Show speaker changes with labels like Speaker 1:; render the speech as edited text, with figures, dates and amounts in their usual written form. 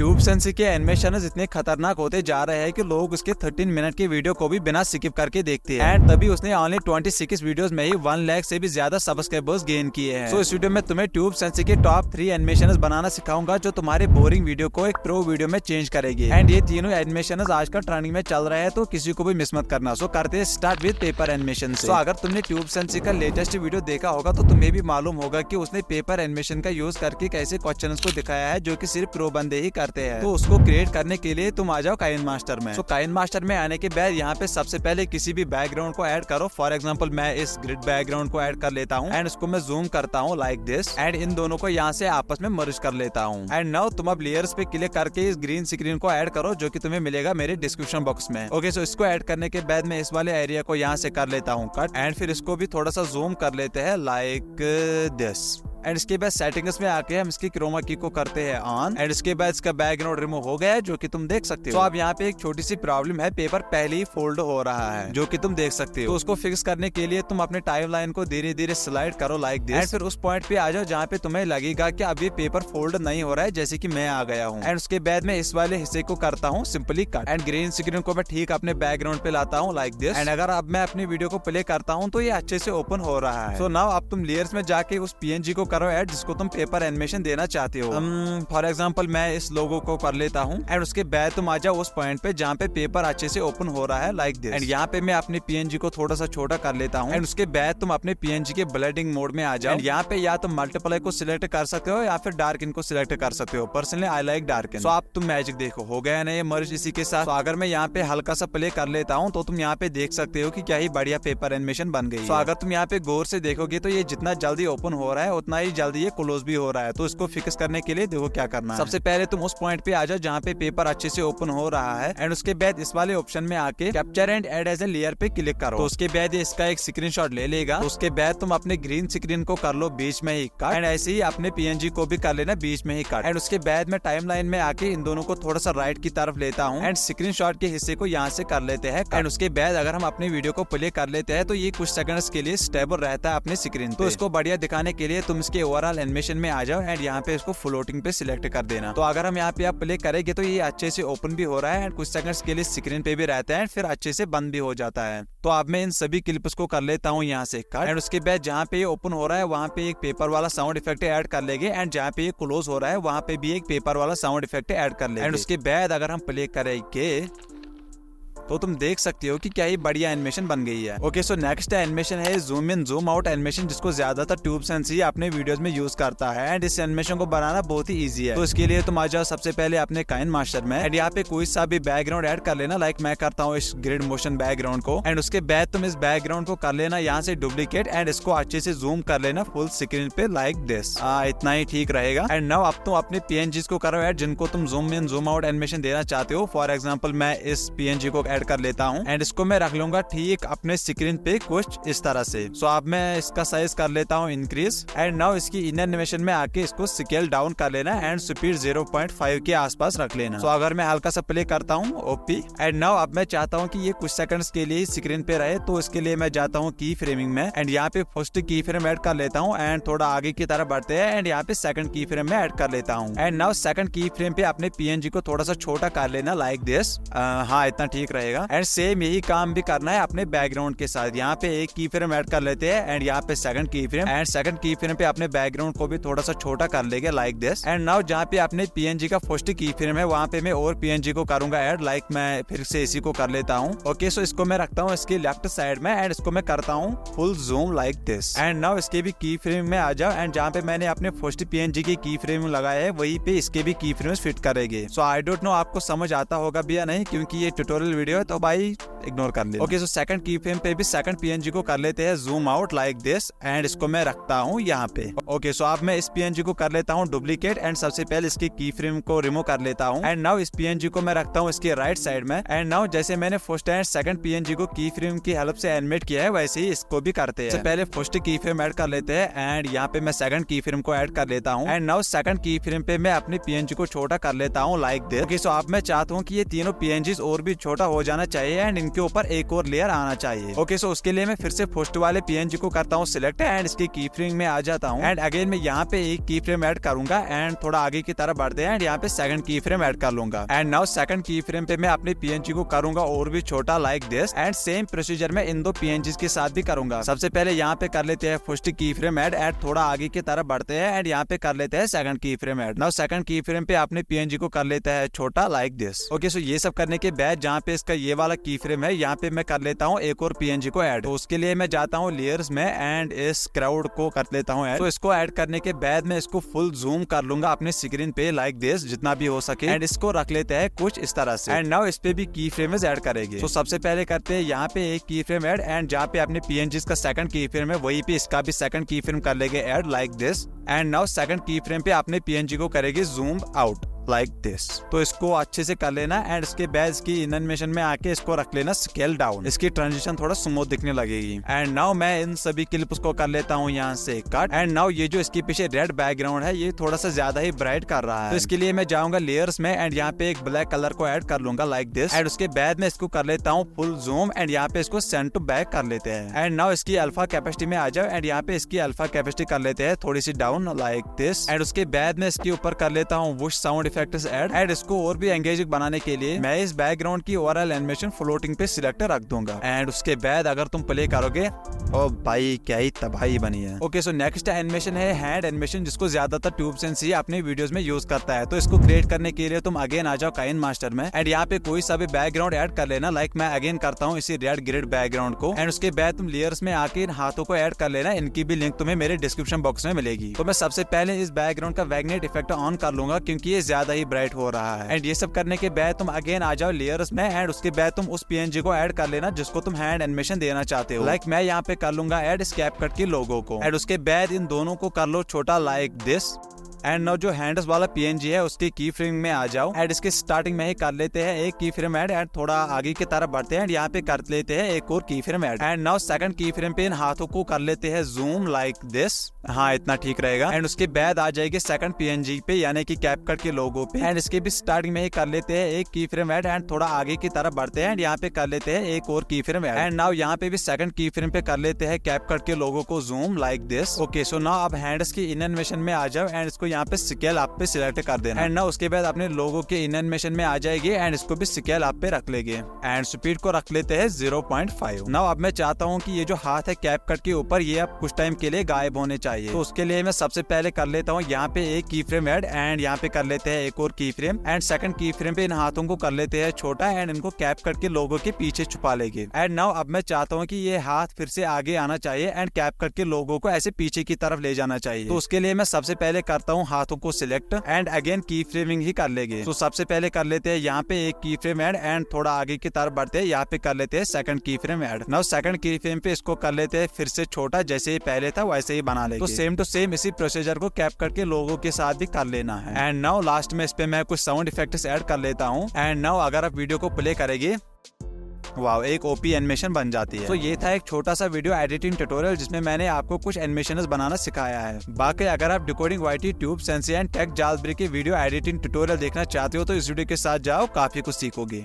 Speaker 1: ट्यूबसेंसी के एनिमेशन इतने खतरनाक होते जा रहे हैं कि लोग उसके 13 मिनट की वीडियो को भी बिना स्किप करके देखते हैं। एंड तभी उसने ओनली 26 वीडियोस में ही 1 लाख से भी ज्यादा सब्सक्राइबर्स गेन किए हैं। तो इस वीडियो में तुम्हें ट्यूबसेंसी के टॉप 3 एनिमेशन बनाना सिखाऊंगा जो तुम्हारे बोरिंग वीडियो को एक प्रो वीडियो में चेंज करेगी। एंड ये तीनों एनिमेशन आजकल ट्रेंडिंग में चल रहे हैं, तो किसी को भी मिस मत करना। सो करते हैं स्टार्ट विद पेपर एनिमेशन से। तो अगर तुमने ट्यूबसेंसी का लेटेस्ट वीडियो देखा होगा तो तुम्हें भी मालूम होगा कि उसने पेपर एनिमेशन का यूज करके कैसे क्वेश्चंस को दिखाया है जो कि सिर्फ प्रो बंदे ही करते हैं। तो उसको क्रिएट करने के लिए तुम आ जाओ काइनमास्टर में। तो काइनमास्टर में आने के बाद यहाँ पे सबसे पहले किसी भी बैकग्राउंड को ऐड करो। फॉर एग्जांपल मैं इस ग्रिड बैकग्राउंड को ऐड कर लेता हूँ एंड उसको मैं जूम करता हूँ लाइक दिस। एंड इन दोनों को यहाँ से आपस में मर्ज कर लेता हूँ। एंड नाउ तुम अब लेयर्स पे क्लिक करके इस ग्रीन स्क्रीन को ऐड करो जो कि तुम्हें मिलेगा मेरे डिस्क्रिप्शन बॉक्स में। ओके, सो इसको ऐड करने के बाद मैं इस वाले एरिया को यहाँ से कर लेता हूँ कट। एंड फिर इसको भी थोड़ा सा जूम कर लेते हैं लाइक दिस। एंड इसके बाद सेटिंग्स में आके हम इसकी क्रोमा की को करते हैं ऑन। एंड इसके बाद इसका बैकग्राउंड रिमूव हो गया है जो कि तुम देख सकते हो। तो अब यहाँ पे एक छोटी सी प्रॉब्लम है, पेपर पहले ही फोल्ड हो रहा है जो कि तुम देख सकते हो। तो उसको फिक्स करने के लिए तुम अपने टाइमलाइन को धीरे धीरे स्लाइड करो लाइक दिस। एंड फिर उस पॉइंट पे आ जाओ जहाँ पे तुम्हें लगेगा कि अब ये पेपर फोल्ड नहीं हो रहा है, जैसे कि मैं आ गया हूँ। एंड उसके बाद मैं इस वाले हिस्से को करता हूँ simply cut. And green screen को मैं ठीक अपने बैकग्राउंड पे लाता हूँ लाइक दिस। एंड अगर अब मैं अपनी वीडियो को प्ले करता हूँ तो ये अच्छे से ओपन हो रहा है। सो नाउ अब तुम लेयर्स में जाके उस पीएनजी को करो ऐड जिसको तुम पेपर एनिमेशन देना चाहते हो। फॉर एग्जांपल मैं इस लोगो को कर लेता हूँ। एंड उसके बाद तुम आ जाओ उस पॉइंट पे जहाँ पे पेपर अच्छे से ओपन हो रहा है लाइक दिस। एंड यहाँ पे मैं अपने पीएनजी को थोड़ा सा छोटा कर लेता हूँ। एंड उसके बाद तुम अपने पीएनजी के ब्लेंडिंग मोड में आ जाओ। एंड यहाँ पे या तुम मल्टीप्लाई को सिलेक्ट कर सकते हो या फिर डार्कन को सिलेक्ट कर सकते हो। Personally I like darken. So आप तुम मैजिक देखो हो गया ना ये मर्ज इसी के साथ। तो अगर मैं यहाँ पे हल्का सा प्ले कर लेता हूँ तो तुम यहाँ पे देख सकते हो कि क्या ही बढ़िया पेपर एनिमेशन बन गई है। तो अगर तुम यहाँ पे गौर से देखोगे तो ये जितना जल्दी ओपन हो रहा है उतना ही जल्दी ये क्लोज भी हो रहा है। तो इसको फिक्स करने के लिए देखो क्या करना है। सबसे पहले तुम उस पॉइंट पे आ जाओ जहाँ पे पेपर अच्छे से ओपन हो रहा है। एंड उसके बाद इस वाले ऑप्शन में आके capture and add as a layer पे क्लिक करो। तो उसके बाद इसका एक स्क्रीनशॉट ले लेगा। तो उसके बाद तुम अपने ग्रीन स्क्रीन को कर लो बीच में ही कट। एंड ऐसे ही अपने पीएनजी को भी कर लेना बीच में ही कट। एंड उसके बाद मैं टाइमलाइन में आके इन दोनों को थोड़ा सा राइट की तरफ लेता हूँ एंड स्क्रीनशॉट के हिस्से को यहाँ से कर लेते हैं। एंड उसके बाद अगर हम अपनी वीडियो को प्ले कर लेते हैं तो ये कुछ सेकंड्स के लिए स्टेबल रहता है अपने स्क्रीन। तो इसको बढ़िया दिखाने के लिए तुम इसके ओवरऑल एनिमेशन में आ जाओ एंड यहाँ पे इसको फ्लोटिंग पे सिलेक्ट कर देना। तो अगर हम यहाँ पे आप प्ले करेंगे तो ये अच्छे से ओपन भी हो रहा है एंड कुछ सेकंड्स के लिए स्क्रीन पे भी रहता है फिर अच्छे से बंद भी हो जाता है। तो अब मैं इन सभी क्लिप्स को कर लेता हूँ यहाँ से कट। एंड उसके बाद जहाँ पे ये ओपन हो रहा है वहाँ पे एक पेपर वाला साउंड इफेक्ट ऐड कर लेंगे। एंड जहाँ पे ये क्लोज हो रहा है वहाँ पे भी एक पेपर वाला साउंड इफेक्ट ऐड कर लेंगे। एंड उसके बाद अगर हम प्ले करेंगे तो तुम देख सकते हो कि क्या ही बढ़िया एनिमेशन बन गई है। ओके, सो नेक्स्ट एनिमेशन है zoom in zoom out animation जिसको ज्यादातर ट्यूबसेंसी अपने वीडियोस में यूज करता है। एंड इस एनिमेशन को बनाना बहुत ही इजी है। तो इसके लिए तुम आ जाओ सबसे पहले अपने काइनमास्टर में। एंड यहाँ पे कोई सा भी बैकग्राउंड ऐड कर लेना लाइक मैं करता हूँ इस ग्रिड मोशन बैकग्राउंड को। एंड उसके बाद तुम इस बैकग्राउंड को कर लेना यहाँ से डुप्लीकेट एंड इसको अच्छे से जूम कर लेना फुल स्क्रीन पे लाइक दिस। इतना ही ठीक रहेगा। एंड नाउ अब तुम अपने पीएनजी को करो ऐड जिनको तुम zoom in zoom out animation देना चाहते हो। फॉर एग्जाम्पल मैं इस पीएनजी को ऐड कर लेता हूँ एंड इसको मैं रख लूंगा ठीक अपने स्क्रीन पे कुछ इस तरह से। सो अब मैं इसका साइज कर लेता हूँ इंक्रीज। एंड नाउ इसकी इनर एनिमेशन में आके इसको स्केल डाउन कर लेना एंड स्पीड 0.5 के आसपास रख लेना। सो अगर मैं हल्का सा प्ले करता हूँ ओपी। एंड नाउ अब मैं चाहता हूँ कि ये कुछ सेकंड्स के लिए स्क्रीन पे रहे तो इसके लिए मैं जाता हूँ की फ्रेमिंग में। एंड यहाँ पे फर्स्ट की फ्रेम ऐड कर लेता हूँ एंड थोड़ा आगे की तरफ बढ़ते हैं एंड यहाँ पे सेकंड की फ्रेम में ऐड कर लेता हूँ। एंड नाउ सेकंड की फ्रेम पे अपने पीएनजी को थोड़ा सा छोटा कर लेना लाइक दिस। हाँ, इतना ठीक रहेगा। एंड सेम यही काम भी करना है अपने बैकग्राउंड के साथ। यहाँ पे एक की फ्रेम ऐड कर लेते हैं एंड यहाँ पे सेकंड की फ्रेम। एंड सेकंड की फ्रेम पे अपने बैकग्राउंड को भी थोड़ा सा छोटा कर लेंगे लाइक दिस। एंड नाउ जहाँ पे अपने पीएनजी का फर्स्ट की फ्रेम है वहाँ पे मैं और पीएनजी को करूंगा ऐड लाइक मैं फिर से इसी को कर लेता हूँ। ओके, सो इसको मैं रखता हूँ इसके लेफ्ट साइड में एंड इसको मैं करता हूँ full zoom like this. And now इसके भी की फ्रेम में आ जाओ एंड जहाँ पे मैंने अपने फर्स्ट पीएनजी की फ्रेम लगाया है वही पे इसके भी की फ्रेम फिट करेंगे। सो आई डोंट नो आपको समझ आता होगा भी या नहीं क्योंकि ये ट्यूटोरियल वीडियो है तो भाई इग्नोर कर लेना। ओके, सो सेकंड की फ्रेम पे भी सेकंड पीएनजी को कर लेते हैं zoom out like this and इसको मैं रखता हूँ यहाँ पे। ओके, सो अब मैं इस पीएनजी को कर लेता हूँ डुप्लीकेट एंड सबसे पहले इसकी की फ्रेम को रिमूव कर लेता हूँ। एंड नाउ इस पीएनजी को मैं रखता हूँ इसके राइट साइड में। एंड नाउ जैसे मैंने फर्स्ट एंड सेकंड पीएनजी को की फ्रेम की हेल्प से एनिमेट किया है वैसे ही इसको भी करते हैं। पहले फर्स्ट की फ्रेम ऐड कर लेते हैं एंड यहाँ पे मैं सेकंड की फ्रेम को ऐड कर लेता हूँ। एंड नाउ सेकंड की फ्रेम पे मैं अपने पीएनजी को छोटा कर लेता हूँ लाइक दिस। ओके, सो अब मैं चाहता हूँ कि ये तीनों पीएनजी और भी छोटा हो जाना चाहिए एंड इनके ऊपर एक और लेयर आना चाहिए। ओके, सो उसके लिए मैं फिर से फर्स्ट वाले PNG को करता हूँ सिलेक्ट एंड इसकी की फ्रेम में आ जाता हूँ एंड अगेन मैं यहाँ पे एक की फ्रेम ऐड करूंगा एंड थोड़ा आगे की तरफ बढ़ते हैं एंड यहाँ पे सेकंड की फ्रेम ऐड कर लूंगा एंड नाउ सेकंड की फ्रेम पे मैं अपने PNG को करूंगा और भी छोटा like this and same procedure में इन दो PNGs के साथ भी करूंगा। सबसे पहले यहाँ पे कर लेते हैं फर्स्ट की फ्रेम ऐड एंड थोड़ा आगे की तरफ बढ़ते हैं एंड यहाँ पे कर लेते हैं सेकंड की फ्रेम ऐड। नाउ सेकंड की फ्रेम पे अपने PNG को कर लेता है छोटा लाइक दिस। ओके, सो ये सब करने के बाद जहाँ पे इसका ये वाला की फ्रेम है यहाँ पे मैं कर लेता हूँ एक और PNG को ऐड। तो उसके लिए मैं जाता हूँ लेयर्स में एंड इस क्राउड को कर लेता हूँ ऐड। तो इसको ऐड करने के बाद मैं इसको फुल जूम कर लूंगा अपने स्क्रीन पे लाइक दिस जितना भी हो सके एंड इसको रख लेते हैं कुछ इस तरह से एंड नाउ इस पे भी की फ्रेम ऐड करेंगे। तो सबसे पहले करते हैं यहाँ पे एक की फ्रेम ऐड एंड जहाँ पे अपने PNGs का सेकंड की फ्रेम है वहीं पे इसका भी सेकंड की फ्रेम कर लेंगे add like this and now second की फ्रेम पे अपने PNG को करेंगे जूम आउट लाइक दिस। तो इसको अच्छे से कर लेना एंड इसके बाद इसकी एनिमेशन में आके इसको रख लेना स्केल डाउन, इसकी ट्रांजिशन थोड़ा स्मूथ दिखने लगेगी एंड नाउ मैं इन सभी क्लिप्स को कर लेता हूँ यहाँ से कट एंड नाउ ये जो इसके पीछे रेड बैकग्राउंड है ये थोड़ा सा ज्यादा ही ब्राइट कर रहा है। तो इसके लिए मैं जाऊंगा लेयर्स में एंड यहाँ पे एक ब्लैक कलर को ऐड कर लूंगा लाइक दिस एंड उसके बाद में इसको कर लेता हूँ फुल जूम एंड यहाँ पे इसको सेंड टू बैक कर लेते हैं एंड नाउ इसकी अल्फा कैपेसिटी में आ जाओ एंड यहाँ पे इसकी अल्फा कैपेसिटी कर लेते हैं थोड़ी सी डाउन लाइक दिस एंड उसके बाद में इसके ऊपर कर लेता हूँ वुश साउंड इफेक्ट्स ऐड इसको और भी एंगेजिंग बनाने के लिए मैं इस बैकग्राउंड की ओवरऑल एनिमेशन फ्लोटिंग पे सिलेक्ट रख दूंगा एंड उसके बाद अगर तुम प्ले करोगे ओ भाई क्या ही तबाही बनी है। ओके, सो नेक्स्ट एनिमेशन है हैंड एनिमेशन जिसको ज्यादातर ट्यूब सेंस ही अपने वीडियोस में यूज करता है। तो इसको क्रिएट करने के लिए तुम अगेन आ जाओ काइन मास्टर में एंड यहाँ पे कोई सा भी बैकग्राउंड ऐड कर लेना लाइक मैं अगेन करता हूँ इसी रेड ग्रिड बैकग्राउंड को एंड उसके बाद तुम लेयर्स में आके इन हाथों को ऐड कर लेना। इनकी भी लिंक तुम्हें मेरे डिस्क्रिप्शन बॉक्स में मिलेगी। तो मैं सबसे पहले इस बैकग्राउंड का वैग्नेट इफेक्ट ऑन कर लूंगा क्योंकि ये ज्यादा ही ब्राइट हो रहा है एंड ये सब करने के बाद तुम अगेन आ जाओ लेयर्स में एंड उसके बाद तुम उस PNG को ऐड कर लेना जिसको तुम हैंड एनिमेशन देना चाहते हो। लाइक मैं यहाँ पे कर लूंगा ऐड इस कैपकट के लोगो को एंड उसके बाद इन दोनों को कर लो छोटा लाइक दिस एंड नाउ जो हैंड्स वाला PNG है उसके की फ्रेम में आ जाओ एंड इसके स्टार्टिंग में ही कर लेते हैं एक की फ्रेम ऐड एंड थोड़ा आगे की तरफ बढ़ते हैं यहाँ पे कर लेते हैं एक और की frame add and now second की फ्रेम पे इन हाथों को कर लेते हैं जूम लाइक दिस। हाँ, इतना ठीक रहेगा एंड उसके बाद आ जाएगी सेकंड PNG पे यानी कि कैपकट के लोगो पे एंड इसके भी स्टार्टिंग में ही कर लेते हैं एक की फ्रेम ऐड एंड थोड़ा आगे की तरफ बढ़ते हैं यहाँ पे कर लेते हैं एक और की फ्रेम ऐड एंड नाउ यहाँ पे भी सेकंड की फ्रेम पे कर लेते हैं कैपकट के लोगो को zoom like this. Okay, so now अब हैंड्स की एनिमेशन में आ जाओ एंड इसको यहाँ पे स्केल आप पे सिलेक्ट कर देना एंड ना उसके बाद अपने लोगो के एनिमेशन में आ जाएगी एंड इसको भी स्केल आप पे रख लेंगे एंड स्पीड को रख लेते हैं 0.5। नाउ अब मैं चाहता हूँ कि ये जो हाथ है कैप कट के ऊपर ये अब कुछ टाइम के लिए गायब होने चाहिए। तो उसके लिए मैं सबसे पहले कर लेता हूँ यहाँ पे एक की फ्रेम ऐड एंड यहाँ पे कर लेते हैं एक और की फ्रेम एंड सेकंड की फ्रेम पे इन हाथों को कर लेते हैं छोटा एंड इनको कैप कट के लोगो के पीछे छुपा लेंगे एंड नाउ अब मैं चाहता हूँ कि ये हाथ फिर से आगे आना चाहिए एंड कैप कट के लोगो को ऐसे पीछे की तरफ ले जाना चाहिए। तो उसके लिए मैं सबसे पहले करता हूँ हाथों को सिलेक्ट एंड अगेन की फ्रेमिंग ही कर लेंगे। तो सबसे पहले कर लेते हैं यहाँ पे एक की फ्रेम ऐड एंड थोड़ा आगे की तरफ बढ़ते हैं यहाँ पे कर लेते हैं सेकंड की फ्रेम ऐड। नाउ सेकंड की फ्रेम पे इसको कर लेते हैं फिर से छोटा जैसे ही पहले था वैसे ही बना लेंगे। तो सेम टू सेम इसी प्रोसीजर को कैप करके लोगों के साथ भी कर लेना है एंड नाउ लास्ट में इस पे मैं कुछ साउंड इफेक्ट्स ऐड कर लेता हूँ एंड नाउ अगर आप वीडियो को प्ले करेंगे वाव एक OP एनिमेशन बन जाती है। तो ये था एक छोटा सा वीडियो एडिटिंग ट्यूटोरियल जिसमें मैंने आपको कुछ एनिमेशंस बनाना सिखाया है। बाकी अगर आप decoding YT tube sensei and tech jailbreak के वीडियो एडिटिंग ट्यूटोरियल देखना चाहते हो तो इस वीडियो के साथ जाओ, काफी कुछ सीखोगे।